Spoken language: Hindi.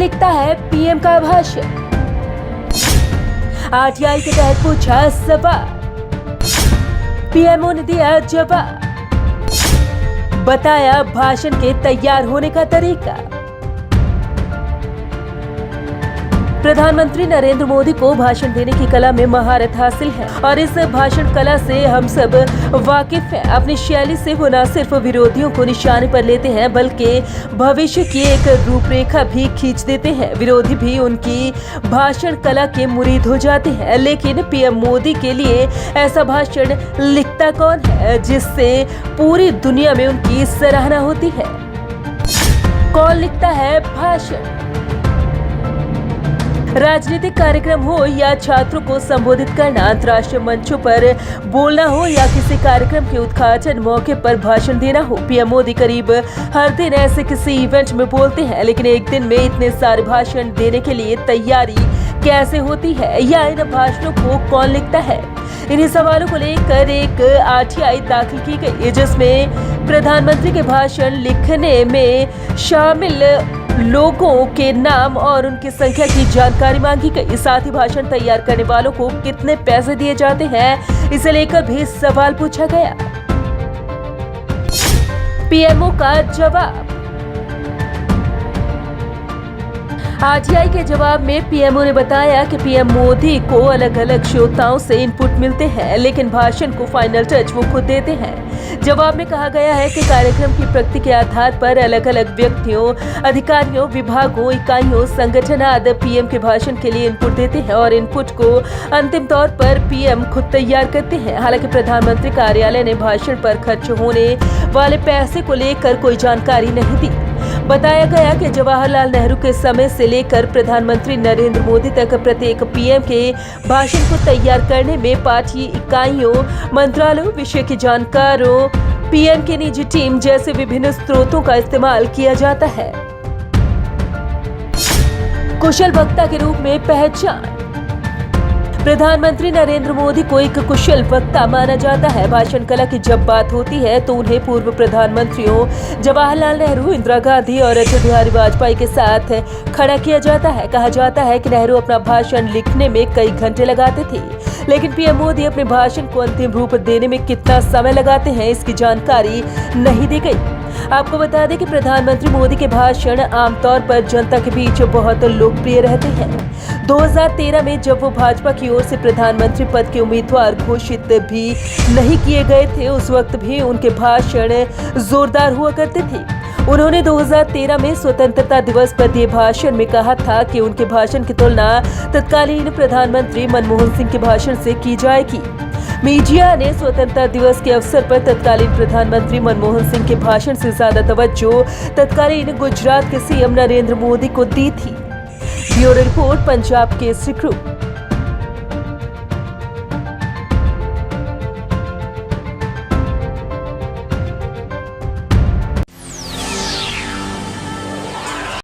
लिखता है पीएम का भाषण, आरटीआई के तहत पूछा सवाल, पीएमओ ने दिया जवाब, बताया भाषण के तैयार होने का तरीका। प्रधानमंत्री नरेंद्र मोदी को भाषण देने की कला में महारत हासिल है और इस भाषण कला से हम सब वाकिफ हैं। अपनी शैली से वो न सिर्फ विरोधियों को निशाने पर लेते हैं बल्कि भविष्य की एक रूपरेखा भी खींच देते हैं। विरोधी भी उनकी भाषण कला के मुरीद हो जाते हैं। लेकिन पीएम मोदी के लिए ऐसा भाषण लिखता कौन है जिससे पूरी दुनिया में उनकी सराहना होती है? कौन लिखता है भाषण? राजनीतिक कार्यक्रम हो या छात्रों को संबोधित करना, अंतर्राष्ट्रीय मंचों पर बोलना हो या किसी कार्यक्रम के उद्घाटन मौके पर भाषण देना हो, पीएम मोदी करीब हर दिन ऐसे किसी इवेंट में बोलते हैं। लेकिन एक दिन में इतने सारे भाषण देने के लिए तैयारी कैसे होती है या इन भाषणों को कौन लिखता है? इन्हीं सवालों को लेकर एक आरटीआई दाखिल की गई जिसमें प्रधानमंत्री के भाषण लिखने में शामिल लोगों के नाम और उनकी संख्या की जानकारी मांगी गई। साथ ही भाषण तैयार करने वालों को कितने पैसे दिए जाते हैं, इसे लेकर भी सवाल पूछा गया। पीएमओ का जवाब। आरटीआई के जवाब में पीएमओ ने बताया कि पीएम मोदी को अलग अलग श्रोताओं से इनपुट मिलते हैं, लेकिन भाषण को फाइनल टच वो खुद देते हैं। जवाब में कहा गया है कि कार्यक्रम की प्रगति के आधार पर अलग अलग व्यक्तियों, अधिकारियों, विभागों, इकाइयों, संगठन आदि पीएम के भाषण के लिए इनपुट देते हैं और इनपुट को अंतिम तौर पर पीएम खुद तैयार करते हैं। हालांकि प्रधानमंत्री कार्यालय ने भाषण पर खर्च होने वाले पैसे को लेकर कोई जानकारी नहीं दी। बताया गया कि जवाहरलाल नेहरू के समय से लेकर प्रधानमंत्री नरेंद्र मोदी तक प्रत्येक पीएम के भाषण को तैयार करने में पार्टी इकाइयों, मंत्रालयों, विषय के जानकारों, पीएम की निजी टीम जैसे विभिन्न स्रोतों का इस्तेमाल किया जाता है। कुशल वक्ता के रूप में पहचान। प्रधानमंत्री नरेंद्र मोदी को एक कुशल वक्ता माना जाता है। भाषण कला की जब बात होती है तो उन्हें पूर्व प्रधानमंत्रियों जवाहरलाल नेहरू, इंदिरा गांधी और अटल बिहारी वाजपेयी के साथ खड़ा किया जाता है। कहा जाता है कि नेहरू अपना भाषण लिखने में कई घंटे लगाते थे, लेकिन पीएम मोदी अपने भाषण को अंतिम रूप देने में कितना समय लगाते हैं इसकी जानकारी नहीं दी गई। आपको बता दें कि प्रधानमंत्री मोदी के भाषण आमतौर पर जनता के बीच बहुत लोकप्रिय रहते हैं। 2013 में जब वो भाजपा की ओर से प्रधानमंत्री पद के उम्मीदवार घोषित भी नहीं किए गए थे, उस वक्त भी उनके भाषण जोरदार हुआ करते थे। उन्होंने 2013 में स्वतंत्रता दिवस पर दिए भाषण में कहा था कि उनके भाषण की तुलना तत्कालीन प्रधानमंत्री मनमोहन सिंह के भाषण से की जाएगी। मीडिया ने स्वतंत्रता दिवस के अवसर पर तत्कालीन प्रधानमंत्री मनमोहन सिंह के भाषण से ज्यादा तवज्जो तत्कालीन गुजरात के सीएम नरेंद्र मोदी को दी थी। Bureau report, Punjab Kesari group.